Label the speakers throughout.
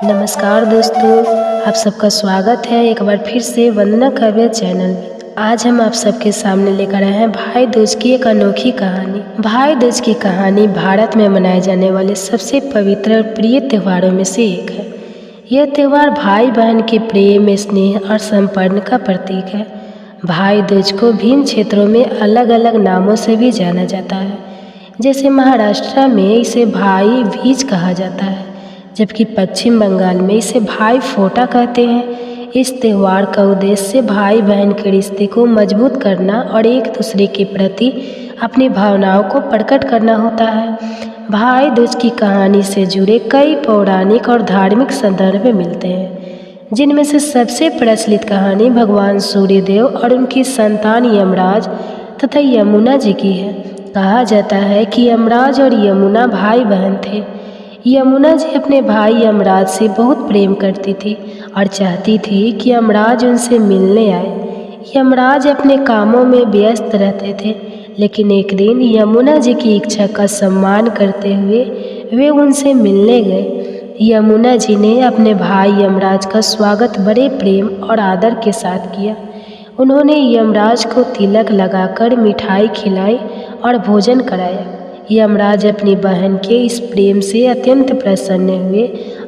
Speaker 1: नमस्कार दोस्तों, आप सबका स्वागत है एक बार फिर से वंदना काव्य चैनल में। आज हम आप सबके सामने लेकर आए हैं भाई दूज की एक अनोखी कहानी। भाई दूज की कहानी भारत में मनाए जाने वाले सबसे पवित्र और प्रिय त्योहारों में से एक है। यह त्यौहार भाई बहन के प्रेम, स्नेह और संपर्क का प्रतीक है। भाई दूज को भिन्न क्षेत्रों में अलग अलग नामों से भी जाना जाता है। जैसे महाराष्ट्र में इसे भाई बीज कहा जाता है, जबकि पश्चिम बंगाल में इसे भाई फोटा कहते हैं। इस त्यौहार का उद्देश्य भाई बहन के रिश्ते को मजबूत करना और एक दूसरे के प्रति अपनी भावनाओं को प्रकट करना होता है। भाई दूज की कहानी से जुड़े कई पौराणिक और धार्मिक संदर्भ मिलते हैं, जिनमें से सबसे प्रचलित कहानी भगवान सूर्यदेव और उनकी संतान यमराज तथा यमुना जी की है। कहा जाता है कि यमराज और यमुना भाई बहन थे। यमुना जी अपने भाई यमराज से बहुत प्रेम करती थी और चाहती थी कि यमराज उनसे मिलने आए। यमराज अपने कामों में व्यस्त रहते थे, लेकिन एक दिन यमुना जी की इच्छा का सम्मान करते हुए वे उनसे मिलने गए। यमुना जी ने अपने भाई यमराज का स्वागत बड़े प्रेम और आदर के साथ किया। उन्होंने यमराज को तिलक लगाकर मिठाई खिलाई और भोजन कराया। यमराज अपनी बहन के इस प्रेम से अत्यंत प्रसन्न हुए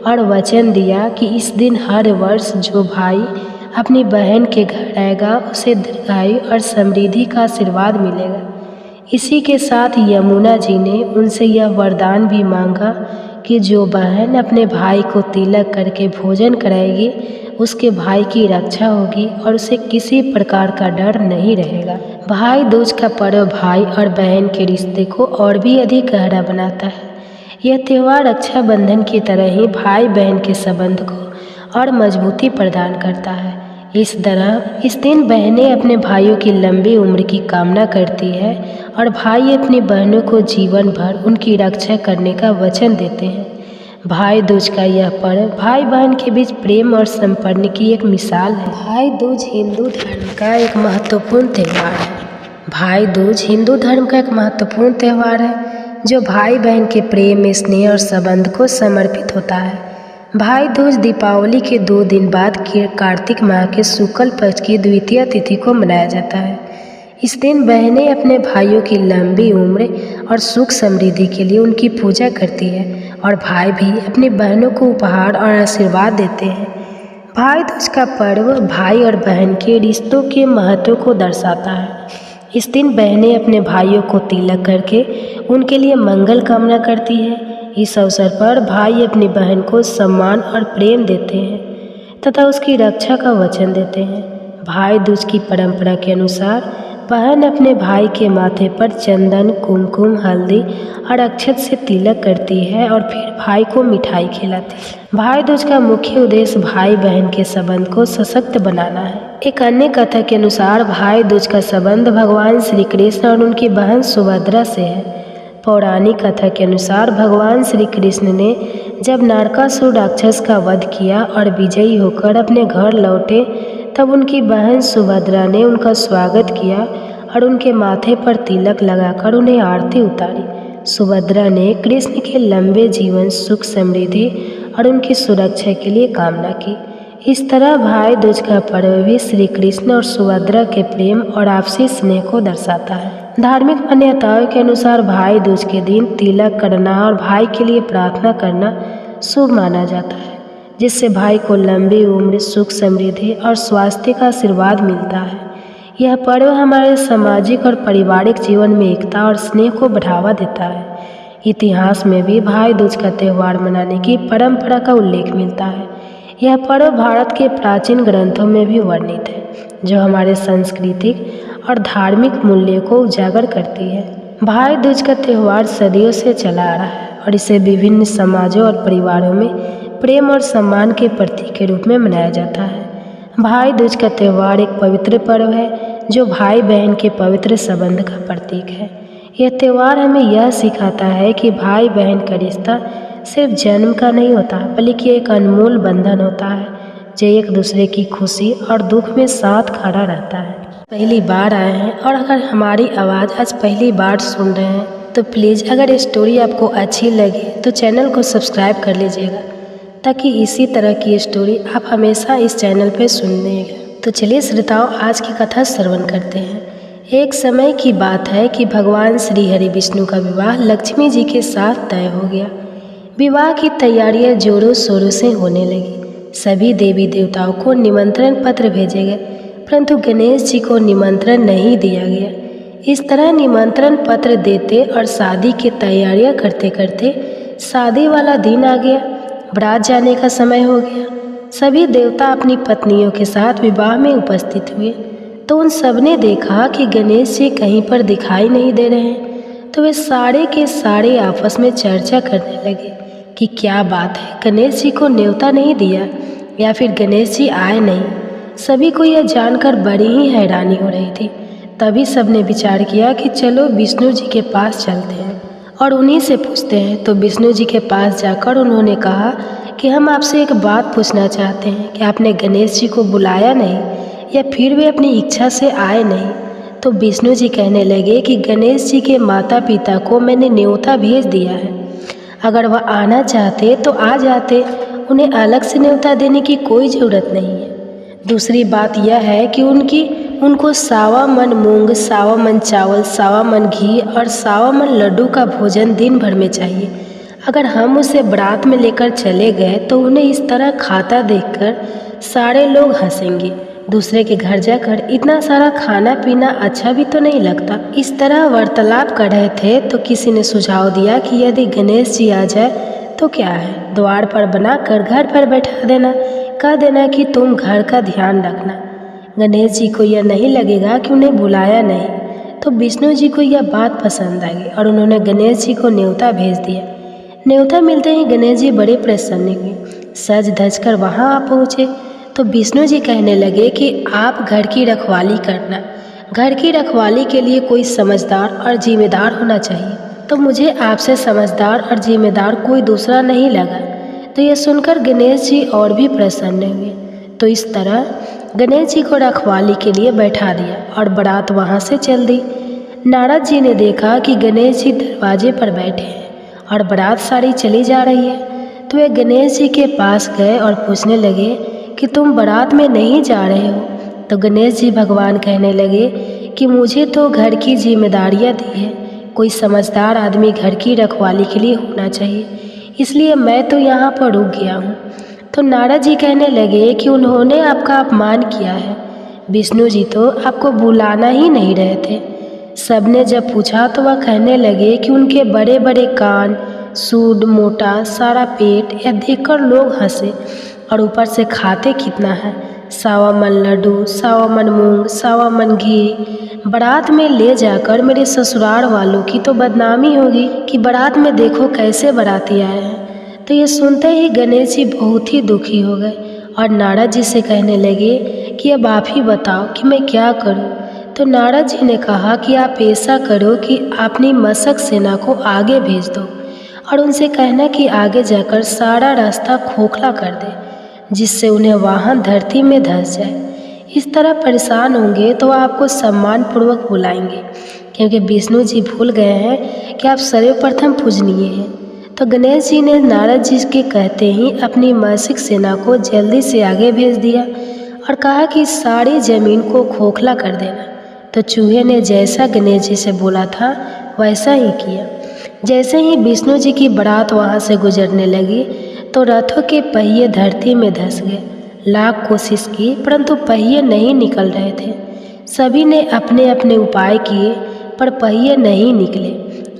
Speaker 1: और वचन दिया कि इस दिन हर वर्ष जो भाई अपनी बहन के घर आएगा उसे दीर्घायु और समृद्धि का आशीर्वाद मिलेगा। इसी के साथ यमुना जी ने उनसे यह वरदान भी मांगा कि जो बहन अपने भाई को तिलक करके भोजन कराएगी उसके भाई की रक्षा होगी और उसे किसी प्रकार का डर नहीं रहेगा। भाई दूज का पर्व भाई और बहन के रिश्ते को और भी अधिक गहरा बनाता है। यह त्यौहार रक्षाबंधन की तरह ही भाई बहन के संबंध को और मजबूती प्रदान करता है। इस दिन बहनें अपने भाइयों की लंबी उम्र की कामना करती है और भाई अपनी बहनों को जीवन भर उनकी रक्षा करने का वचन देते हैं। भाई दूज का यह पर्व भाई बहन के बीच प्रेम और संपर्क की एक मिसाल है। भाई दूज हिंदू धर्म का एक महत्वपूर्ण त्यौहार है। भाई दूज हिंदू धर्म का एक महत्वपूर्ण त्यौहार है जो भाई बहन के प्रेम, स्नेह और संबंध को समर्पित होता है। भाई दूज दीपावली के 2 दिन बाद कार्तिक माह के शुक्ल पक्ष की द्वितीय तिथि को मनाया जाता है। इस दिन बहनें अपने भाइयों की लंबी उम्र और सुख समृद्धि के लिए उनकी पूजा करती है और भाई भी अपनी बहनों को उपहार और आशीर्वाद देते हैं। भाई दूज का पर्व भाई और बहन के रिश्तों के महत्व को दर्शाता है। इस दिन बहनें अपने भाइयों को तिलक करके उनके लिए मंगल कामना करती हैं। इस अवसर पर भाई अपनी बहन को सम्मान और प्रेम देते हैं तथा उसकी रक्षा का वचन देते हैं। भाई दूज की परंपरा के अनुसार बहन अपने भाई के माथे पर चंदन, कुमकुम, हल्दी और अक्षत से तिलक करती है और फिर भाई को मिठाई खिलाती है। भाई दूज का मुख्य उद्देश्य भाई बहन के संबंध को सशक्त बनाना है। एक अन्य कथा के अनुसार भाई दूज का संबंध भगवान श्री कृष्ण और उनकी बहन सुभद्रा से है। पौराणिक कथा के अनुसार भगवान श्री कृष्ण ने जब नरकासुर राक्षस का वध किया और विजयी होकर अपने घर लौटे, तब उनकी बहन सुभद्रा ने उनका स्वागत किया और उनके माथे पर तिलक लगाकर उन्हें आरती उतारी। सुभद्रा ने कृष्ण के लंबे जीवन, सुख, समृद्धि और उनकी सुरक्षा के लिए कामना की। इस तरह भाई दूज का पर्व भी श्री कृष्ण और सुभद्रा के प्रेम और आपसी स्नेह को दर्शाता है। धार्मिक मान्यताओं के अनुसार भाई दूज के दिन तिलक करना और भाई के लिए प्रार्थना करना शुभ माना जाता है, जिससे भाई को लंबी उम्र, सुख, समृद्धि और स्वास्थ्य का आशीर्वाद मिलता है। यह पर्व हमारे सामाजिक और पारिवारिक जीवन में एकता और स्नेह को बढ़ावा देता है। इतिहास में भी भाई दूज का त्यौहार मनाने की परंपरा का उल्लेख मिलता है। यह पर्व भारत के प्राचीन ग्रंथों में भी वर्णित है, जो हमारे सांस्कृतिक और धार्मिक मूल्यों को उजागर करती है। भाई दूज का त्यौहार सदियों से चला आ रहा है और इसे विभिन्न समाजों और परिवारों में प्रेम और सम्मान के प्रतीक के रूप में मनाया जाता है। भाई दूज का त्यौहार एक पवित्र पर्व है जो भाई बहन के पवित्र संबंध का प्रतीक है। यह त्यौहार हमें यह सिखाता है कि भाई बहन का रिश्ता सिर्फ जन्म का नहीं होता, बल्कि एक अनमोल बंधन होता है जो एक दूसरे की खुशी और दुख में साथ खड़ा रहता है। पहली बार आए हैं और अगर हमारी आवाज़ आज पहली बार सुन रहे हैं तो प्लीज़ अगर स्टोरी आपको अच्छी लगे तो चैनल को सब्सक्राइब कर लीजिएगा ताकि इसी तरह की स्टोरी आप हमेशा इस चैनल पर सुनिएगा। तो चलिए श्रोताओं, आज की कथा श्रवण करते हैं। एक समय की बात है कि भगवान श्री हरि विष्णु का विवाह लक्ष्मी जी के साथ तय हो गया। विवाह की तैयारियां जोरों शोरों से होने लगी। सभी देवी देवताओं को निमंत्रण पत्र भेजे गए, परंतु गणेश जी को निमंत्रण नहीं दिया गया। इस तरह निमंत्रण पत्र देते और शादी की तैयारियां करते करते शादी वाला दिन आ गया। बारात जाने का समय हो गया। सभी देवता अपनी पत्नियों के साथ विवाह में उपस्थित हुए, तो उन सब ने देखा कि गणेश जी कहीं पर दिखाई नहीं दे रहे हैं। तो वे सारे के सारे आपस में चर्चा करने लगे कि क्या बात है, गणेश जी को न्योता नहीं दिया या फिर गणेश जी आए नहीं। सभी को यह जानकर बड़ी ही हैरानी हो रही थी। तभी सबने विचार किया कि चलो विष्णु जी के पास चलते हैं और उन्हीं से पूछते हैं। तो विष्णु जी के पास जाकर उन्होंने कहा कि हम आपसे एक बात पूछना चाहते हैं कि आपने गणेश जी को बुलाया नहीं या फिर वे अपनी इच्छा से आए नहीं। तो विष्णु जी कहने लगे कि गणेश जी के माता पिता को मैंने न्योता भेज दिया है। अगर वह आना चाहते तो आ जाते, उन्हें अलग से न्योता देने की कोई ज़रूरत नहीं है। दूसरी बात यह है कि उनको 1.25 मन मूंग, 1.25 मन चावल, 1.25 मन घी और 1.25 मन लड्डू का भोजन दिन भर में चाहिए। अगर हम उसे बारात में लेकर चले गए तो उन्हें इस तरह खाता देखकर सारे लोग हंसेंगे। दूसरे के घर जाकर इतना सारा खाना पीना अच्छा भी तो नहीं लगता। इस तरह वार्तालाप कर रहे थे तो किसी ने सुझाव दिया कि यदि गणेश जी आ जाए तो क्या है, द्वार पर बनाकर घर पर बैठा देना, कह देना कि तुम घर का ध्यान रखना। गणेश जी को यह नहीं लगेगा कि उन्हें बुलाया नहीं। तो विष्णु जी को यह बात पसंद आ गई और उन्होंने गणेश जी को न्योता भेज दिया। न्योता मिलते ही गणेश जी बड़े प्रसन्न हुए, सज धज कर वहाँ आ पहुँचे। तो विष्णु जी कहने लगे कि आप घर की रखवाली करना। घर की रखवाली के लिए कोई समझदार और जिम्मेदार होना चाहिए। तो मुझे आपसे समझदार और जिम्मेदार कोई दूसरा नहीं लगा। तो यह सुनकर गणेश जी और भी प्रसन्न हुए। तो इस तरह गणेश जी को रखवाली के लिए बैठा दिया और बारात वहाँ से चल दी। नारद जी ने देखा कि गणेश जी दरवाजे पर बैठे हैं और बारात सारी चली जा रही है। तो वे गणेश जी के पास गए और पूछने लगे कि तुम बारात में नहीं जा रहे हो। तो गणेश जी भगवान कहने लगे कि मुझे तो घर की जिम्मेदारियां दी है, कोई समझदार आदमी घर की रखवाली के लिए होना चाहिए, इसलिए मैं तो यहाँ पर रुक गया हूँ। तो नारद जी कहने लगे कि उन्होंने आपका अपमान किया है। विष्णु जी तो आपको बुलाना ही नहीं रहे थे। सबने जब पूछा तो वह कहने लगे कि उनके बड़े बड़े कान, सूंड, मोटा सारा पेट, यह देखकर लोग हंसे और ऊपर से खाते कितना है, 1.25 मन लड्डू, 1.25 मन मूंग, 1.25 मन घी। बारात में ले जाकर मेरे ससुराल वालों की तो बदनामी होगी कि बारात में देखो कैसे बाराती आए हैं। तो ये सुनते ही गणेश जी बहुत ही दुखी हो गए और नारद जी से कहने लगे कि अब आप ही बताओ कि मैं क्या करूं। तो नारद जी ने कहा कि आप ऐसा करो कि अपनी मशक सेना को आगे भेज दो और उनसे कहना कि आगे जाकर सारा रास्ता खोखला कर दे, जिससे उन्हें वहाँ धरती में धंस जाए। इस तरह परेशान होंगे तो आपको सम्मानपूर्वक बुलाएंगे, क्योंकि विष्णु जी भूल गए हैं कि आप सर्वप्रथम पूजनीय हैं। तो गणेश जी ने नारद जी के कहते ही अपनी मासिक सेना को जल्दी से आगे भेज दिया और कहा कि सारी जमीन को खोखला कर देना। तो चूहे ने जैसा गणेश जी से बोला था वैसा ही किया। जैसे ही विष्णु जी की बारात वहाँ से गुजरने लगी तो रथों के पहिए धरती में धंस गए। लाख कोशिश की परंतु पहिए नहीं निकल रहे थे। सभी ने अपने अपने उपाय किए पर पहिए नहीं निकले,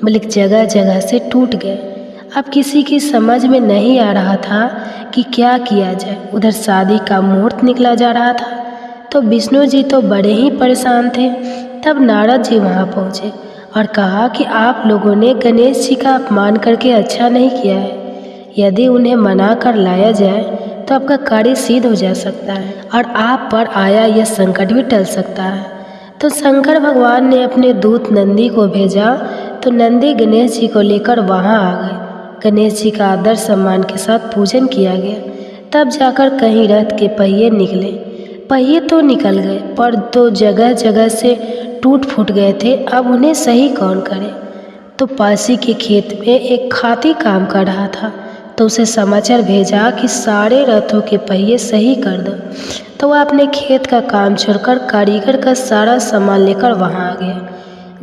Speaker 1: बल्कि जगह जगह से टूट गए। अब किसी की समझ में नहीं आ रहा था कि क्या किया जाए। उधर शादी का मुहूर्त निकला जा रहा था तो विष्णु जी तो बड़े ही परेशान थे। तब नारद जी वहाँ पहुँचे और कहा कि आप लोगों ने गणेश जी का अपमान करके अच्छा नहीं किया है। यदि उन्हें मना कर लाया जाए तो आपका कार्य सिद्ध हो जा सकता है और आप पर आया यह संकट भी टल सकता है। तो शंकर भगवान ने अपने दूत नंदी को भेजा तो नंदी गणेश जी को लेकर वहाँ आ गए। गणेश जी का आदर सम्मान के साथ पूजन किया गया। तब जाकर कहीं रथ के पहिए निकले। पहिए तो निकल गए पर तो जगह जगह से टूट फूट गए थे। अब उन्हें सही कौन करे। तो पासी के खेत में एक खाती काम कर रहा था। तो उसे समाचार भेजा कि सारे रथों के पहिए सही कर दो। तो वह अपने खेत का काम छोड़कर कारीगर का सारा सामान लेकर वहाँ आ गया।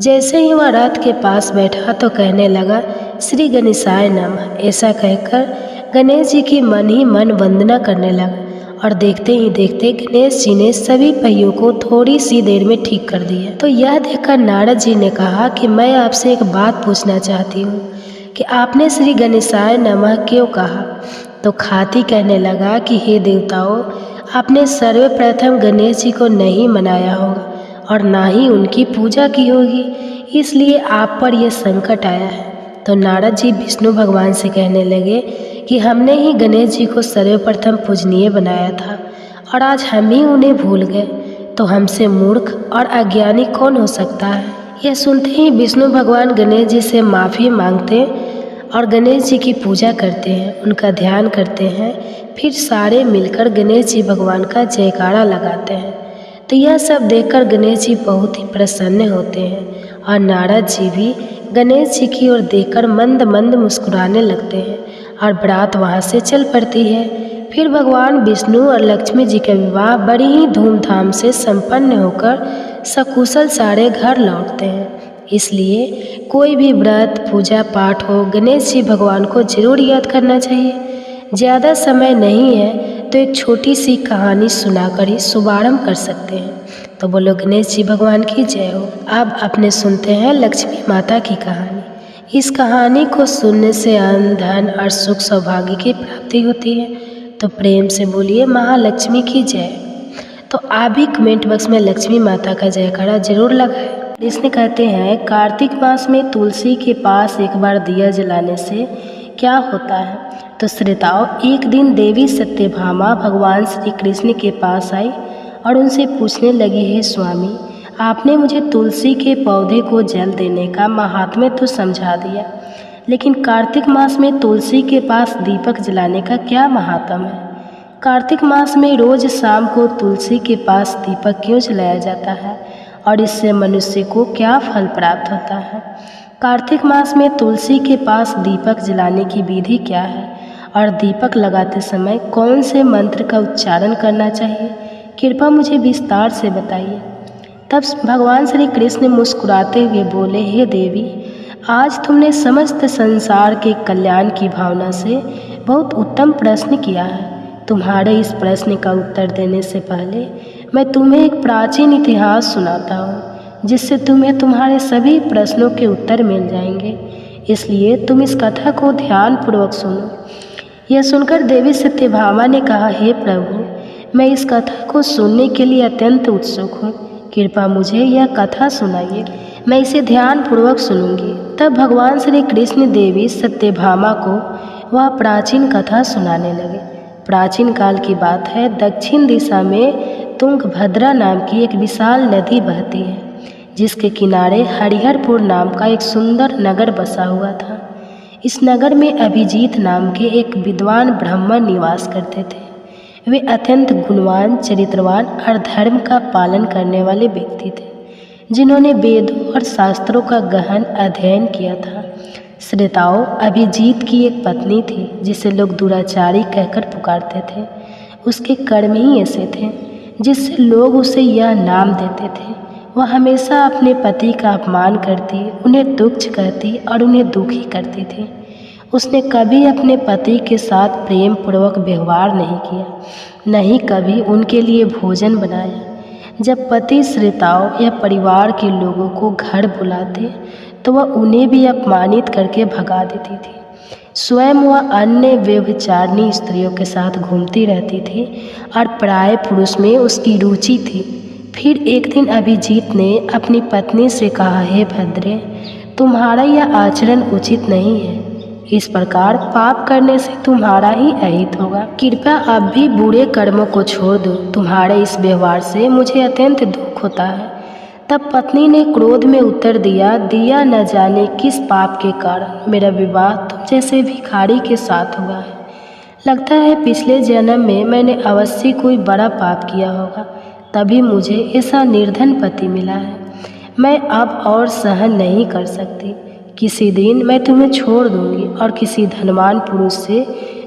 Speaker 1: जैसे ही वह रथ के पास बैठा तो कहने लगा, श्री गणेशाय नमः। ऐसा कहकर गणेश जी की मन ही मन वंदना करने लगा और देखते ही देखते गणेश जी ने सभी पहियों को थोड़ी सी देर में ठीक कर दिया। तो यह देखकर नारद जी ने कहा कि मैं आपसे एक बात पूछना चाहती हूँ कि आपने श्री गणेशाय नमः क्यों कहा। तो खाती कहने लगा कि हे देवताओं, आपने सर्वप्रथम गणेश जी को नहीं मनाया होगा और ना ही उनकी पूजा की होगी, इसलिए आप पर यह संकट आया है। तो नारद जी विष्णु भगवान से कहने लगे कि हमने ही गणेश जी को सर्वप्रथम पूजनीय बनाया था और आज हम ही उन्हें भूल गए, तो हमसे मूर्ख और अज्ञानी कौन हो सकता है। यह सुनते ही विष्णु भगवान गणेश जी से माफ़ी मांगते और गणेश जी की पूजा करते हैं, उनका ध्यान करते हैं। फिर सारे मिलकर गणेश जी भगवान का जयकारा लगाते हैं। तो यह सब देखकर गणेश जी बहुत ही प्रसन्न होते हैं और नारद जी भी गणेश जी की ओर देखकर मंद मंद मुस्कुराने लगते हैं और बारात वहाँ से चल पड़ती है। फिर भगवान विष्णु और लक्ष्मी जी का विवाह बड़ी ही धूमधाम से संपन्न होकर सकुशल सारे घर लौटते हैं। इसलिए कोई भी व्रत पूजा पाठ हो, गणेश जी भगवान को जरूर याद करना चाहिए। ज़्यादा समय नहीं है तो एक छोटी सी कहानी सुनाकर ही शुभारंभ कर सकते हैं। तो बोलो गणेश जी भगवान की जय हो। अब अपने सुनते हैं लक्ष्मी माता की कहानी। इस कहानी को सुनने से अन्न धन और सुख सौभाग्य की प्राप्ति होती है। तो प्रेम से बोलिए महालक्ष्मी की जय। तो आप भी कमेंट बॉक्स में लक्ष्मी माता का जयकारा जरूर लगाएं। इसमें कहते हैं कार्तिक मास में तुलसी के पास एक बार दिया जलाने से क्या होता है। तो श्रोताओं, एक दिन देवी सत्यभामा भगवान श्री कृष्ण के पास आई और उनसे पूछने लगी, है स्वामी, आपने मुझे तुलसी के पौधे को जल देने का महात्म्य तो समझा दिया, लेकिन कार्तिक मास में तुलसी के पास दीपक जलाने का क्या महात्म्य है। कार्तिक मास में रोज शाम को तुलसी के पास दीपक क्यों जलाया जाता है और इससे मनुष्य को क्या फल प्राप्त होता है। कार्तिक मास में तुलसी के पास दीपक जलाने की विधि क्या है और दीपक लगाते समय कौन से मंत्र का उच्चारण करना चाहिए, कृपया मुझे विस्तार से बताइए। तब भगवान श्री कृष्ण मुस्कुराते हुए बोले, हे देवी, आज तुमने समस्त संसार के कल्याण की भावना से बहुत उत्तम प्रश्न किया है। तुम्हारे इस प्रश्न का उत्तर देने से पहले मैं तुम्हें एक प्राचीन इतिहास सुनाता हूँ, जिससे तुम्हें तुम्हारे सभी प्रश्नों के उत्तर मिल जाएंगे। इसलिए तुम इस कथा को ध्यानपूर्वक सुनो। यह सुनकर देवी सत्यभामा ने कहा, हे प्रभु, मैं इस कथा को सुनने के लिए अत्यंत उत्सुक हूँ, कृपा मुझे यह कथा सुनाइए, मैं इसे ध्यानपूर्वक सुनूंगी। तब भगवान श्री कृष्ण देवी सत्यभामा को वह प्राचीन कथा सुनाने लगे। प्राचीन काल की बात है, दक्षिण दिशा में तुंगभद्रा नाम की एक विशाल नदी बहती है, जिसके किनारे हरिहरपुर नाम का एक सुंदर नगर बसा हुआ था। इस नगर में अभिजीत नाम के एक विद्वान ब्राह्मण निवास करते थे। वे अत्यंत गुणवान, चरित्रवान और धर्म का पालन करने वाले व्यक्ति थे, जिन्होंने वेदों और शास्त्रों का गहन अध्ययन किया था। श्रोताओं, अभिजीत की एक पत्नी थी जिसे लोग दुराचारी कहकर पुकारते थे। उसके कर्म ही ऐसे थे जिससे लोग उसे यह नाम देते थे। वह हमेशा अपने पति का अपमान करती, उन्हें तुच्छ कहती और उन्हें दुखी करती थी। उसने कभी अपने पति के साथ प्रेम पूर्वक व्यवहार नहीं किया, न ही कभी उनके लिए भोजन बनाया। जब पति श्रोताओं या परिवार के लोगों को घर बुलाते तो वह उन्हें भी अपमानित करके भगा देती थी। स्वयं वह अन्य व्यभिचारिणी स्त्रियों के साथ घूमती रहती थी और पराये पुरुष में उसकी रुचि थी। फिर एक दिन अभिजीत ने अपनी पत्नी से कहा, हे भद्रे, तुम्हारा यह आचरण उचित नहीं है। इस प्रकार पाप करने से तुम्हारा ही अहित होगा। कृपया अब भी बुरे कर्मों को छोड़ दो। तुम्हारे इस व्यवहार से मुझे अत्यंत दुख होता है। तब पत्नी ने क्रोध में उत्तर दिया, न जाने किस पाप के कारण मेरा विवाह तुम जैसे भिखारी के साथ हुआ है। लगता है पिछले जन्म में मैंने अवश्य कोई बड़ा पाप किया होगा, तभी मुझे ऐसा निर्धन पति मिला है। मैं अब और सहन नहीं कर सकती। किसी दिन मैं तुम्हें छोड़ दूंगी और किसी धनवान पुरुष से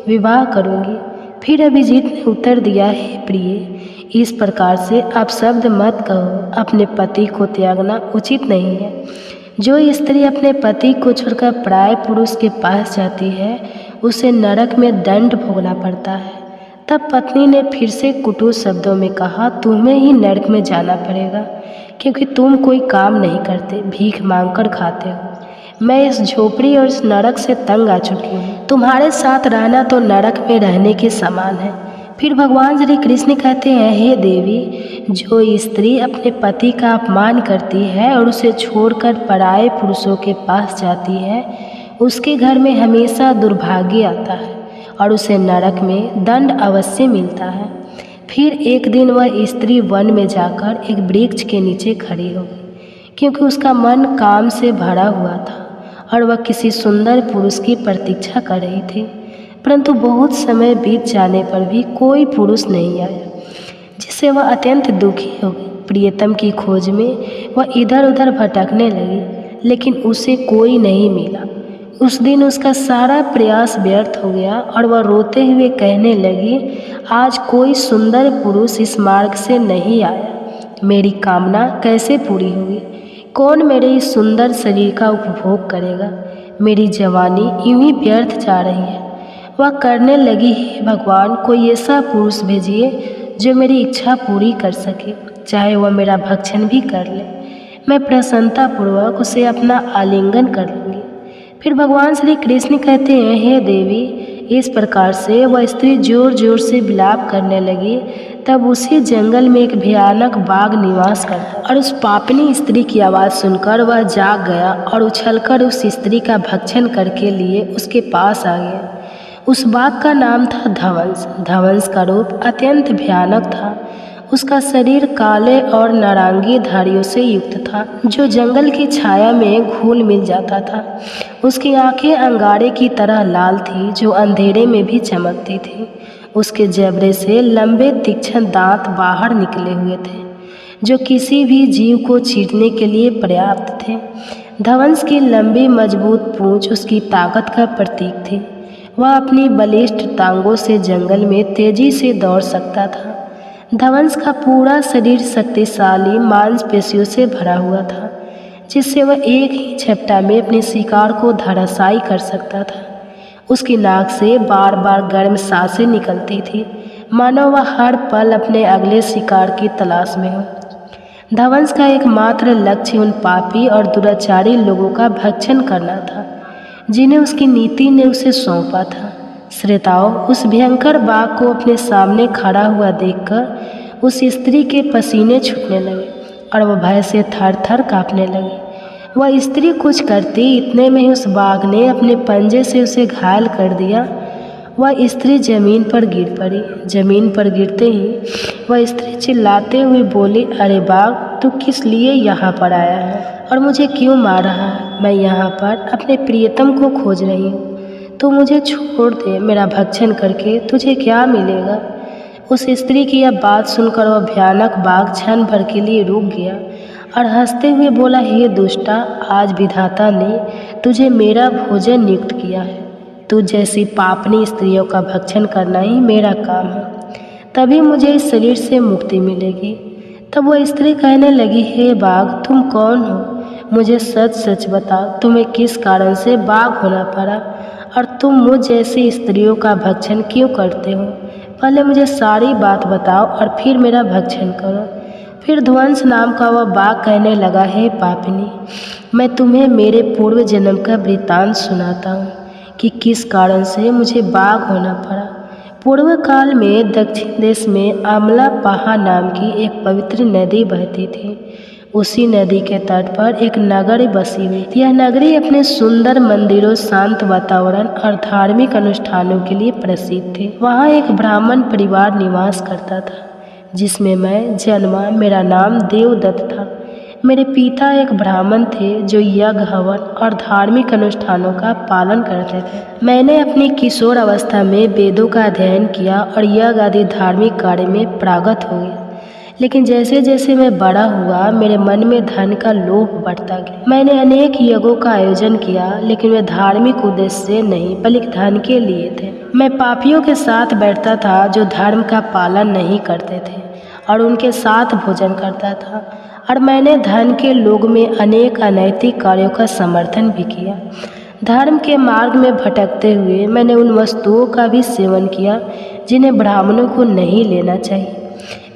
Speaker 1: विवाह करूंगी। फिर अभिजीत ने उत्तर दिया, हे प्रिय, इस प्रकार से आप शब्द मत कहो, अपने पति को त्यागना उचित नहीं है। जो स्त्री अपने पति को छोड़कर पराये पुरुष के पास जाती है उसे नरक में दंड भोगना पड़ता है। तब पत्नी ने फिर से कुटु शब्दों में कहा, तुम्हें ही नरक में जाना पड़ेगा, क्योंकि तुम कोई काम नहीं करते, भीख मांगकर खाते हो। मैं इस झोपड़ी और इस नरक से तंग आ चुकी हूँ। तुम्हारे साथ रहना तो नरक में रहने के समान है। फिर भगवान श्री कृष्ण कहते हैं, हे देवी, जो स्त्री अपने पति का अपमान करती है और उसे छोड़कर पराये पुरुषों के पास जाती है उसके घर में हमेशा दुर्भाग्य आता है और उसे नरक में दंड अवश्य मिलता है। फिर एक दिन वह स्त्री वन में जाकर एक वृक्ष के नीचे खड़ी हो गई, क्योंकि उसका मन काम से भरा हुआ था और वह किसी सुंदर पुरुष की प्रतीक्षा कर रही थी। परंतु बहुत समय बीत जाने पर भी कोई पुरुष नहीं आया, जिससे वह अत्यंत दुखी हो गई। प्रियतम की खोज में वह इधर उधर भटकने लगी, लेकिन उसे कोई नहीं मिला। उस दिन उसका सारा प्रयास व्यर्थ हो गया और वह रोते हुए कहने लगी, आज कोई सुंदर पुरुष इस मार्ग से नहीं आया। मेरी कामना कैसे पूरी होगी? कौन मेरे इस सुंदर शरीर का उपभोग करेगा? मेरी जवानी यूं ही व्यर्थ जा रही है। वह करने लगी, हे भगवान, कोई ऐसा पुरुष भेजिए जो मेरी इच्छा पूरी कर सके, चाहे वह मेरा भक्षण भी कर ले। मैं प्रसन्नतापूर्वक उसे अपना आलिंगन कर लूँगी। फिर भगवान श्री कृष्ण कहते हैं, हे देवी, इस प्रकार से वह स्त्री जोर जोर से विलाप करने लगी। तब उसी जंगल में एक भयानक बाघ निवास करता और उस पापनी स्त्री की आवाज़ सुनकर वह जाग गया और उछलकर उस स्त्री का भक्षण करके लिए उसके पास आ गया। उस बाघ का नाम था धवंस। धवंस का रूप अत्यंत भयानक था। उसका शरीर काले और नारंगी धारियों से युक्त था, जो जंगल की छाया में घुल मिल जाता था। उसकी आंखें अंगारे की तरह लाल थी, जो अंधेरे में भी चमकती थी। उसके जबड़े से लंबे तीक्ष्ण दांत बाहर निकले हुए थे, जो किसी भी जीव को चीरने के लिए पर्याप्त थे। धवंस की लंबी मजबूत पूंछ उसकी ताकत का प्रतीक थी। वह अपनी बलिष्ठ टांगों से जंगल में तेजी से दौड़ सकता था। धवंस का पूरा शरीर शक्तिशाली मांसपेशियों से भरा हुआ था, जिससे वह एक ही झपटा में अपने शिकार को धराशायी कर सकता था। उसकी नाक से बार बार गर्म सांसें निकलती थी, मानो वह हर पल अपने अगले शिकार की तलाश में हो। धवंस का एकमात्र लक्ष्य उन पापी और दुराचारी लोगों का भक्षण करना था, जिन्हें उसकी नीति ने उसे सौंपा था। श्रोताओं, उस भयंकर बाघ को अपने सामने खड़ा हुआ देखकर उस स्त्री के पसीने छूटने लगे और वह भय से थर थर काँपने लगी। वह स्त्री कुछ करती, इतने में ही उस बाघ ने अपने पंजे से उसे घायल कर दिया। वह स्त्री जमीन पर गिर पड़ी। जमीन पर गिरते ही वह स्त्री चिल्लाते हुए बोली, अरे बाघ, तू किस लिए यहाँ पर आया है और मुझे क्यों मार रहा है? मैं यहाँ पर अपने प्रियतम को खोज रही हूँ। तू मुझे छोड़ दे, मेरा भक्षण करके तुझे क्या मिलेगा? उस स्त्री की यह बात सुनकर वह भयानक बाघ क्षण भर के लिए रुक गया और हंसते हुए बोला, हे दुष्टा, आज विधाता ने तुझे मेरा भोजन नियुक्त किया है। तू जैसी पापनी स्त्रियों का भक्षण करना ही मेरा काम है, तभी मुझे इस शरीर से मुक्ति मिलेगी। तब वह स्त्री कहने लगी, हे बाघ, तुम कौन हो? मुझे सच सच बताओ, तुम्हें किस कारण से बाघ होना पड़ा और तुम मुझ जैसी स्त्रियों का भक्षण क्यों करते हो? पहले मुझे सारी बात बताओ और फिर मेरा भक्षण करो। फिर ध्वंस नाम का वह बाघ कहने लगा, हे पापिनी, मैं तुम्हें मेरे पूर्व जन्म का वृत्तांत सुनाता हूँ कि किस कारण से मुझे बाघ होना पड़ा। पूर्व काल में दक्षिण देश में आमलापाहा नाम की एक पवित्र नदी बहती थी। उसी नदी के तट पर एक नगरी बसी हुई थी। यह नगरी अपने सुंदर मंदिरों, शांत वातावरण और धार्मिक अनुष्ठानों के लिए प्रसिद्ध थी। वहाँ एक ब्राह्मण परिवार निवास करता था, जिसमें मैं जन्मा। मेरा नाम देवदत्त था। मेरे पिता एक ब्राह्मण थे जो यज्ञ, हवन और धार्मिक अनुष्ठानों का पालन करते थे। मैंने अपनी किशोर अवस्था में वेदों का अध्ययन किया और यज्ञ आदि धार्मिक कार्य में प्रागत हो गया। लेकिन जैसे जैसे मैं बड़ा हुआ मेरे मन में धन का लोभ बढ़ता गया। मैंने अनेक यज्ञों का आयोजन किया, लेकिन वे धार्मिक उद्देश्य से नहीं बल्कि धन के लिए थे। मैं पापियों के साथ बैठता था जो धर्म का पालन नहीं करते थे और उनके साथ भोजन करता था, और मैंने धन के लोभ में अनेक अनैतिक कार्यों का समर्थन भी किया। धर्म के मार्ग में भटकते हुए मैंने उन वस्तुओं का भी सेवन किया जिन्हें ब्राह्मणों को नहीं लेना चाहिए।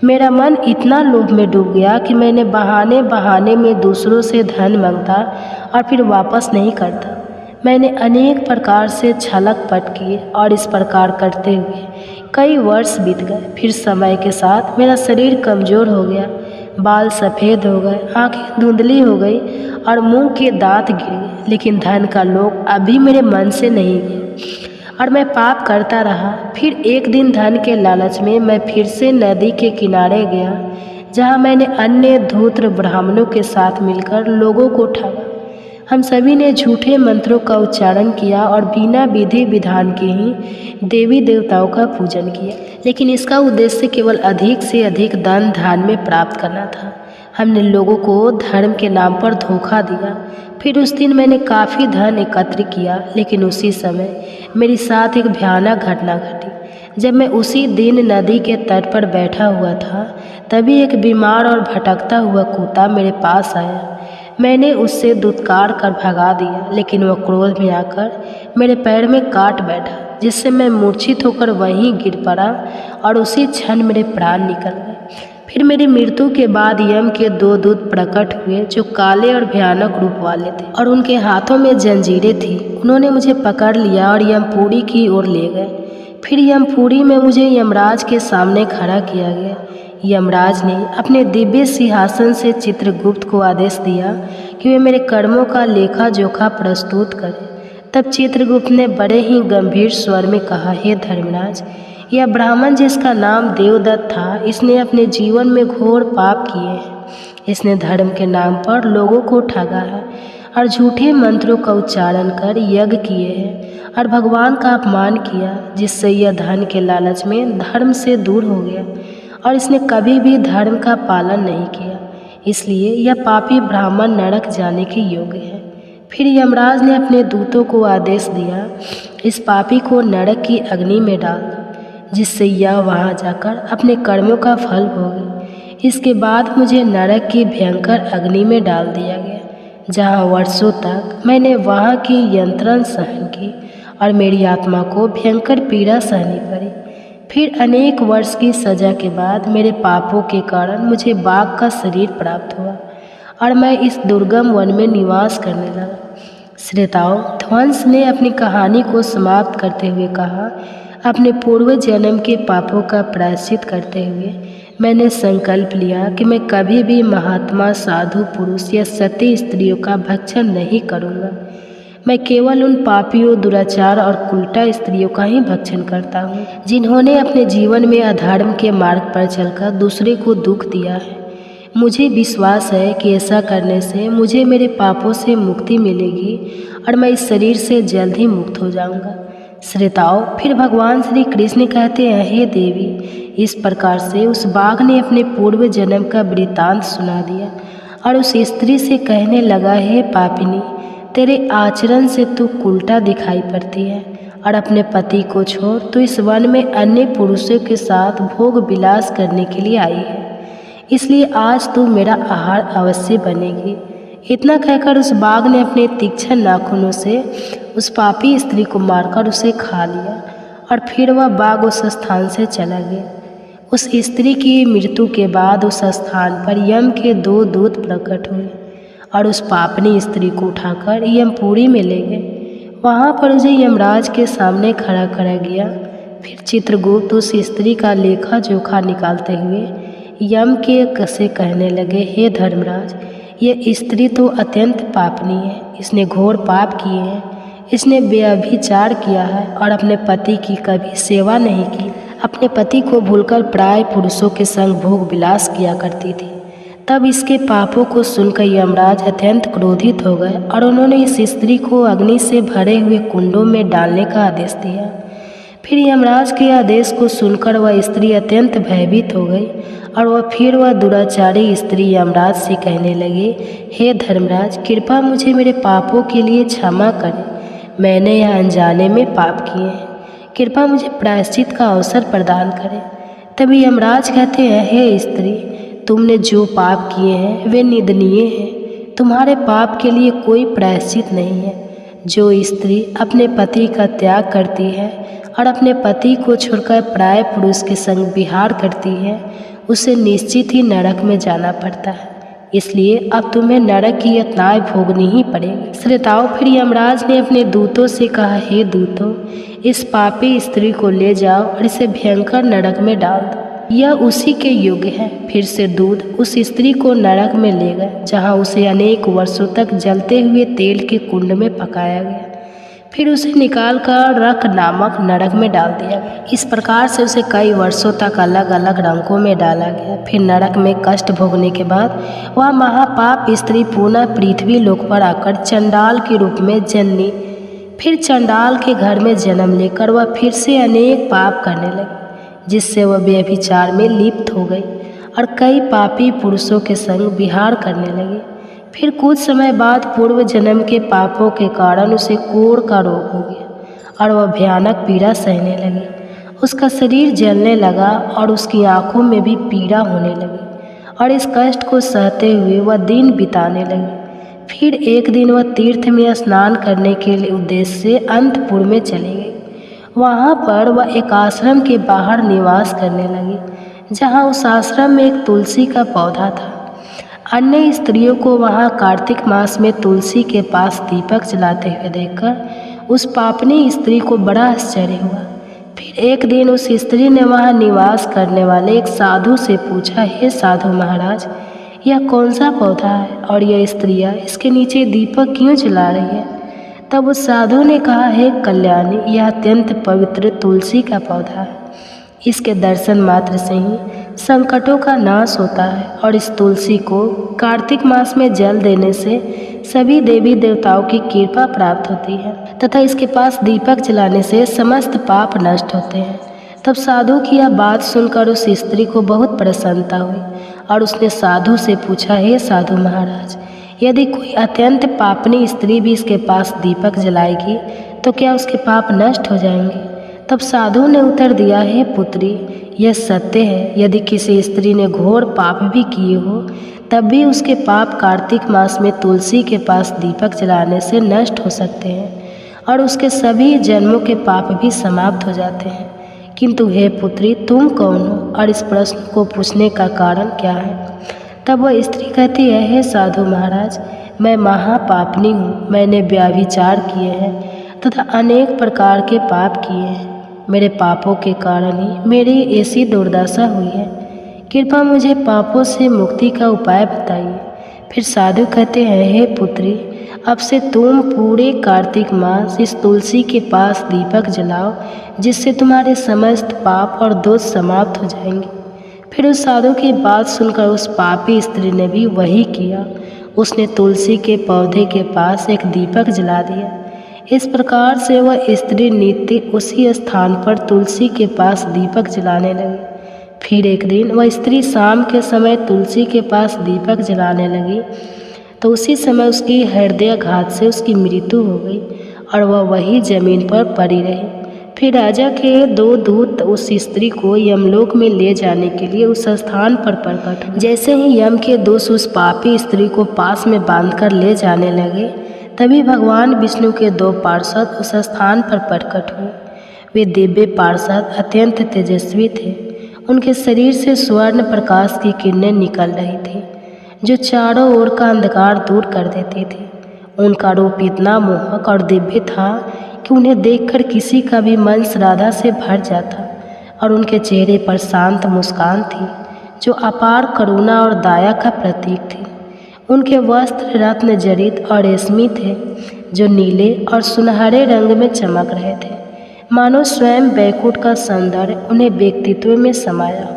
Speaker 1: मेरा मन इतना लोभ में डूब गया कि मैंने बहाने बहाने में दूसरों से धन मांगता और फिर वापस नहीं करता। मैंने अनेक प्रकार से छलकपट किए और इस प्रकार करते हुए कई वर्ष बीत गए। फिर समय के साथ मेरा शरीर कमज़ोर हो गया, बाल सफ़ेद हो गए, आंखें धुंधली हो गई और मुंह के दांत गिर गए। लेकिन धन का लोभ अभी मेरे मन से नहीं गया और मैं पाप करता रहा। फिर एक दिन धन के लालच में मैं फिर से नदी के किनारे गया, जहाँ मैंने अन्य धूर्त ब्राह्मणों के साथ मिलकर लोगों को ठगा। हम सभी ने झूठे मंत्रों का उच्चारण किया और बिना विधि विधान के ही देवी देवताओं का पूजन किया, लेकिन इसका उद्देश्य केवल अधिक से अधिक धन धान्य में प्राप्त करना था। हमने लोगों को धर्म के नाम पर धोखा दिया। फिर उस दिन मैंने काफ़ी धन एकत्र किया, लेकिन उसी समय मेरे साथ एक भयानक घटना घटी। जब मैं उसी दिन नदी के तट पर बैठा हुआ था, तभी एक बीमार और भटकता हुआ कुत्ता मेरे पास आया। मैंने उससे दुत्कार कर भगा दिया, लेकिन वह क्रोध में आकर मेरे पैर में काट बैठा, जिससे मैं मूर्छित होकर वहीं गिर पड़ा और उसी क्षण मेरे प्राण निकल गए। फिर मेरी मृत्यु के बाद यम के 2 दूत प्रकट हुए जो काले और भयानक रूप वाले थे और उनके हाथों में जंजीरें थी। उन्होंने मुझे पकड़ लिया और यमपुरी की ओर ले गए। फिर यमपुरी में मुझे यमराज के सामने खड़ा किया गया। यमराज ने अपने दिव्य सिंहासन से चित्रगुप्त को आदेश दिया कि वे मेरे कर्मों का लेखा जोखा प्रस्तुत करें। तब चित्रगुप्त ने बड़े ही गंभीर स्वर में कहा, हे धर्मराज, यह ब्राह्मण जिसका नाम देवदत्त था, इसने अपने जीवन में घोर पाप किए हैं। इसने धर्म के नाम पर लोगों को ठगा है और झूठे मंत्रों का उच्चारण कर यज्ञ किए हैं और भगवान का अपमान किया, जिससे यह धन के लालच में धर्म से दूर हो गया और इसने कभी भी धर्म का पालन नहीं किया। इसलिए यह पापी ब्राह्मण नरक जाने के योग्य है। फिर यमराज ने अपने दूतों को आदेश दिया, इस पापी को नरक की अग्नि में डाल दो, जिससे यह वहां जाकर अपने कर्मों का फल भोगे। इसके बाद मुझे नरक की भयंकर अग्नि में डाल दिया गया, जहाँ वर्षों तक मैंने वहाँ की यंत्रण सहन की और मेरी आत्मा को भयंकर पीड़ा सहनी पड़ी। फिर अनेक वर्ष की सजा के बाद मेरे पापों के कारण मुझे बाघ का शरीर प्राप्त हुआ और मैं इस दुर्गम वन में निवास करने लगा। श्रोताओं, ध्वंस ने अपनी कहानी को समाप्त करते हुए कहा, अपने पूर्व जन्म के पापों का प्रायश्चित करते हुए मैंने संकल्प लिया कि मैं कभी भी महात्मा, साधु पुरुष या सती स्त्रियों का भक्षण नहीं करूँगा। मैं केवल उन पापियों, दुराचार और उल्टा स्त्रियों का ही भक्षण करता हूँ जिन्होंने अपने जीवन में अधर्म के मार्ग पर चलकर दूसरे को दुख दिया है। मुझे विश्वास है कि ऐसा करने से मुझे मेरे पापों से मुक्ति मिलेगी और मैं इस शरीर से जल्द ही मुक्त हो जाऊंगा। श्रोताओं, फिर भगवान श्री कृष्ण कहते हैं, हे देवी, इस प्रकार से उस बाघ ने अपने पूर्व जन्म का वृत्तांत सुना दिया और उस स्त्री से कहने लगा, हे पापिनी, तेरे आचरण से तू उल्टा दिखाई पड़ती है और अपने पति को छोड़ तू इस वन में अन्य पुरुषों के साथ भोग विलास करने के लिए आई है, इसलिए आज तू मेरा आहार अवश्य बनेगी। इतना कहकर उस बाघ ने अपने तीक्ष्ण नाखूनों से उस पापी स्त्री को मारकर उसे खा लिया और फिर वह बाघ उस स्थान से चला गया। उस स्त्री की मृत्यु के बाद उस स्थान पर यम के 2 दूत प्रकट हुए और उस पापनी स्त्री को उठाकर यमपुरी में ले गए। वहाँ पर उसे यमराज के सामने खड़ा करा गया। फिर चित्रगुप्त उस स्त्री का लेखा जोखा निकालते हुए यम के से कहने लगे, हे धर्मराज, यह स्त्री तो अत्यंत पापनी है। इसने घोर पाप किए हैं। इसने व्यभिचार किया है और अपने पति की कभी सेवा नहीं की। अपने पति को भूलकर प्राय पुरुषों के संग भोग विलास किया करती थी। तब इसके पापों को सुनकर यमराज अत्यंत क्रोधित हो गए और उन्होंने इस स्त्री को अग्नि से भरे हुए कुंडों में डालने का आदेश दिया। फिर यमराज के आदेश को सुनकर वह स्त्री अत्यंत भयभीत हो गई और वह दुराचारी स्त्री यमराज से कहने लगे, हे धर्मराज, कृपा मुझे मेरे पापों के लिए क्षमा करें। मैंने यह अनजाने में पाप किए हैं, कृपा मुझे प्रायश्चित का अवसर प्रदान करें। तभी यमराज कहते हैं, हे स्त्री, तुमने जो पाप किए हैं वे निंदनीय हैं। तुम्हारे पाप के लिए कोई प्रायश्चित नहीं है। जो स्त्री अपने पति का त्याग करती है और अपने पति को छोड़कर पराये पुरुष के संग विहार करती है, उसे निश्चित ही नरक में जाना पड़ता है। इसलिए अब तुम्हें नरक की यातनाएं भोगनी ही पड़ेगी। श्रोताओं, फिर यमराज ने अपने दूतों से कहा, हे दूतों, इस पापी स्त्री को ले जाओ और इसे भयंकर नरक में डाल दो, यह उसी के योग्य है। फिर से दूत उस स्त्री को नरक में ले गए, जहाँ उसे अनेक वर्षों तक जलते हुए तेल के कुंड में पकाया गया। फिर उसे निकालकर रख नामक नरक में डाल दिया। इस प्रकार से उसे कई वर्षों तक अलग अलग रंगों में डाला गया। फिर नरक में कष्ट भोगने के बाद वह महापाप स्त्री पुनः पृथ्वी लोक पर आकर चंडाल के रूप में जन्मी। फिर चंडाल के घर में जन्म लेकर वह फिर से अनेक पाप करने लगी, जिससे वह व्यभिचार में लिप्त हो गई और कई पापी पुरुषों के संग विहार करने लगी। फिर कुछ समय बाद पूर्व जन्म के पापों के कारण उसे कोढ़ का रोग हो गया और वह भयानक पीड़ा सहने लगी। उसका शरीर जलने लगा और उसकी आंखों में भी पीड़ा होने लगी और इस कष्ट को सहते हुए वह दिन बिताने लगी। फिर एक दिन वह तीर्थ में स्नान करने के लिए उद्देश्य से अंतपुर में चली गई। वहाँ पर वह एक आश्रम के बाहर निवास करने लगी, जहाँ उस आश्रम में एक तुलसी का पौधा था। अन्य स्त्रियों को वहाँ कार्तिक मास में तुलसी के पास दीपक जलाते हुए देखकर उस पापनी स्त्री को बड़ा आश्चर्य हुआ। फिर एक दिन उस स्त्री ने वहाँ निवास करने वाले एक साधु से पूछा, हे साधु महाराज, यह कौन सा पौधा है और यह स्त्रियाँ इसके नीचे दीपक क्यों जला रही है? तब उस साधु ने कहा, हे कल्याणी, यह अत्यंत पवित्र तुलसी का पौधा है। इसके दर्शन मात्र से ही संकटों का नाश होता है और इस तुलसी को कार्तिक मास में जल देने से सभी देवी देवताओं की कृपा प्राप्त होती है तथा इसके पास दीपक जलाने से समस्त पाप नष्ट होते हैं। तब साधु की यह बात सुनकर उस स्त्री को बहुत प्रसन्नता हुई और उसने साधु से पूछा, हे साधु महाराज, यदि कोई अत्यंत पापनी स्त्री भी इसके पास दीपक जलाएगी तो क्या उसके पाप नष्ट हो जाएंगे? तब साधु ने उत्तर दिया, हे पुत्री, यह सत्य है, यदि किसी स्त्री ने घोर पाप भी किए हो तब भी उसके पाप कार्तिक मास में तुलसी के पास दीपक जलाने से नष्ट हो सकते हैं और उसके सभी जन्मों के पाप भी समाप्त हो जाते हैं। किंतु हे पुत्री, तुम कौन हो और इस प्रश्न को पूछने का कारण क्या है? तब वह स्त्री कहती है, हे साधु महाराज, मैं महापापनी हूँ। मैंने व्यभिचार किए हैं तथा अनेक प्रकार के पाप किए हैं। मेरे पापों के कारण ही मेरी ऐसी दुर्दशा हुई है। कृपा मुझे पापों से मुक्ति का उपाय बताइए। फिर साधु कहते हैं, हे पुत्री, अब से तुम पूरे कार्तिक मास इस तुलसी के पास दीपक जलाओ, जिससे तुम्हारे समस्त पाप और दोष समाप्त हो जाएंगे। फिर उस साधु की बात सुनकर उस पापी स्त्री ने भी वही किया। उसने तुलसी के पौधे के पास एक दीपक जला दिया। इस प्रकार से वह स्त्री नित्य उसी स्थान पर तुलसी के पास दीपक जलाने लगी। फिर एक दिन वह स्त्री शाम के समय तुलसी के पास दीपक जलाने लगी तो उसी समय उसकी हृदयाघात से उसकी मृत्यु हो गई और वह वही जमीन पर पड़ी रही। फिर राजा के 2 दूत उस स्त्री को यमलोक में ले जाने के लिए उस स्थान पर प्रकट हुए। जैसे ही यम के दूत उस पापी स्त्री को पास में बांधकर ले जाने लगे, तभी भगवान विष्णु के 2 पार्षद उस स्थान पर प्रकट हुए। वे दिव्य पार्षद अत्यंत तेजस्वी थे। उनके शरीर से स्वर्ण प्रकाश की किरणें निकल रही थी, जो चारों ओर का अंधकार दूर कर देती थी। उनका रूप इतना मोहक और दिव्य था कि उन्हें देखकर किसी का भी मन श्रद्धा से भर जाता और उनके चेहरे पर शांत मुस्कान थी, जो अपार करुणा और दया का प्रतीक थी। उनके वस्त्र रत्न जड़ित और रेशमी थे, जो नीले और सुनहरे रंग में चमक रहे थे, मानो स्वयं बैकुंठ का सौंदर्य उन्हें व्यक्तित्व में समाया हो।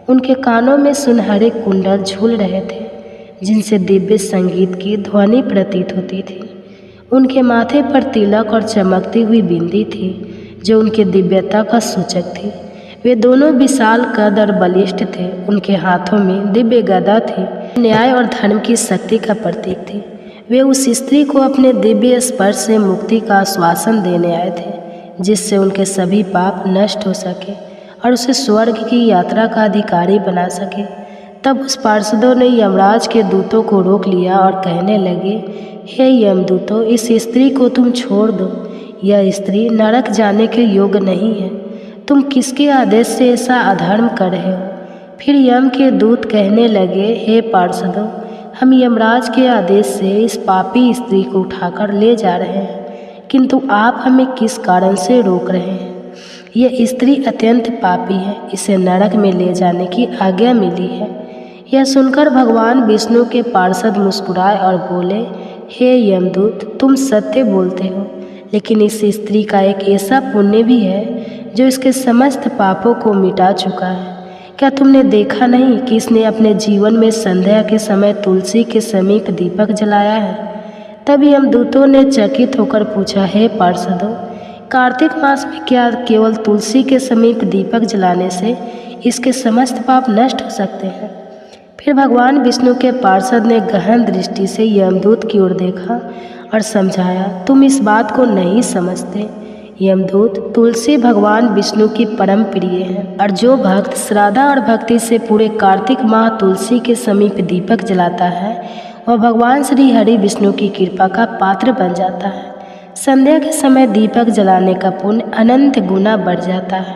Speaker 1: उनके कानों में सुनहरे कुंडल झूल रहे थे, जिनसे दिव्य संगीत की ध्वनि प्रतीत होती थी। उनके माथे पर तिलक और चमकती हुई बिंदी थी, जो उनके दिव्यता का सूचक थी। वे दोनों विशाल कद और बलिष्ठ थे। उनके हाथों में दिव्य गदा थी, न्याय और धर्म की शक्ति का प्रतीक थी। वे उस स्त्री को अपने दिव्य स्पर्श से मुक्ति का आश्वासन देने आए थे, जिससे उनके सभी पाप नष्ट हो सके और उसे स्वर्ग की यात्रा का अधिकारी बना सके। तब उस पार्षदों ने यमराज के दूतों को रोक लिया और कहने लगे, हे यमदूतों, इस स्त्री को तुम छोड़ दो। यह स्त्री नरक जाने के योग्य नहीं है। तुम किसके आदेश से ऐसा अधर्म कर रहे हो? फिर यम के दूत कहने लगे, हे पार्षदों, हम यमराज के आदेश से इस पापी स्त्री को उठाकर ले जा रहे हैं, किंतु आप हमें किस कारण से रोक रहे हैं? यह स्त्री अत्यंत पापी है, इसे नरक में ले जाने की आज्ञा मिली है। यह सुनकर भगवान विष्णु के पार्षद मुस्कुराए और बोले, हे यमदूत, तुम सत्य बोलते हो, लेकिन इस स्त्री का एक ऐसा पुण्य भी है जो इसके समस्त पापों को मिटा चुका है। क्या तुमने देखा नहीं कि इसने अपने जीवन में संध्या के समय तुलसी के समीप दीपक जलाया है? तब यमदूतों ने चकित होकर पूछा, हे पार्षदों, कार्तिक मास में क्या केवल तुलसी के समीप दीपक जलाने से इसके समस्त पाप नष्ट हो सकते हैं? फिर भगवान विष्णु के पार्षद ने गहन दृष्टि से यमदूत की ओर देखा और समझाया, तुम इस बात को नहीं समझते। यमदूत, तुलसी भगवान विष्णु की परम प्रिय है और जो भक्त श्रद्धा और भक्ति से पूरे कार्तिक माह तुलसी के समीप दीपक जलाता है वह भगवान श्री हरि विष्णु की कृपा का पात्र बन जाता है। संध्या के समय दीपक जलाने का पुण्य अनंत गुना बढ़ जाता है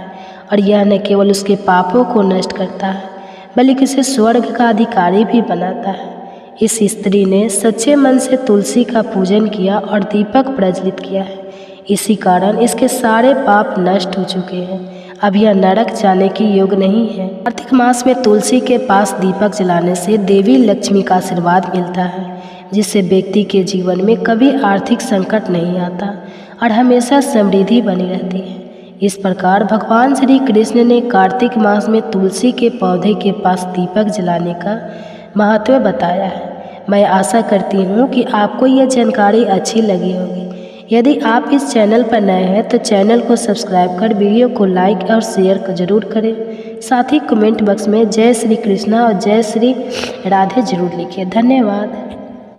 Speaker 1: और यह न केवल उसके पापों को नष्ट करता है बल्कि उसे स्वर्ग का अधिकारी भी बनाता है। इस स्त्री ने सच्चे मन से तुलसी का पूजन किया और दीपक प्रज्वलित किया है। इसी कारण इसके सारे पाप नष्ट हो चुके हैं। अब यह नरक जाने की योग्य नहीं है। कार्तिक मास में तुलसी के पास दीपक जलाने से देवी लक्ष्मी का आशीर्वाद मिलता है, जिससे व्यक्ति के जीवन में कभी आर्थिक संकट नहीं आता और हमेशा समृद्धि बनी रहती है। इस प्रकार भगवान श्री कृष्ण ने कार्तिक मास में तुलसी के पौधे के पास दीपक जलाने का महत्व बताया है। मैं आशा करती हूँ कि आपको यह जानकारी अच्छी लगी होगी। यदि आप इस चैनल पर नए हैं तो चैनल को सब्सक्राइब कर वीडियो को लाइक और शेयर जरूर करें। साथ ही कमेंट बॉक्स में जय श्री कृष्णा और जय श्री राधे जरूर लिखिए। धन्यवाद।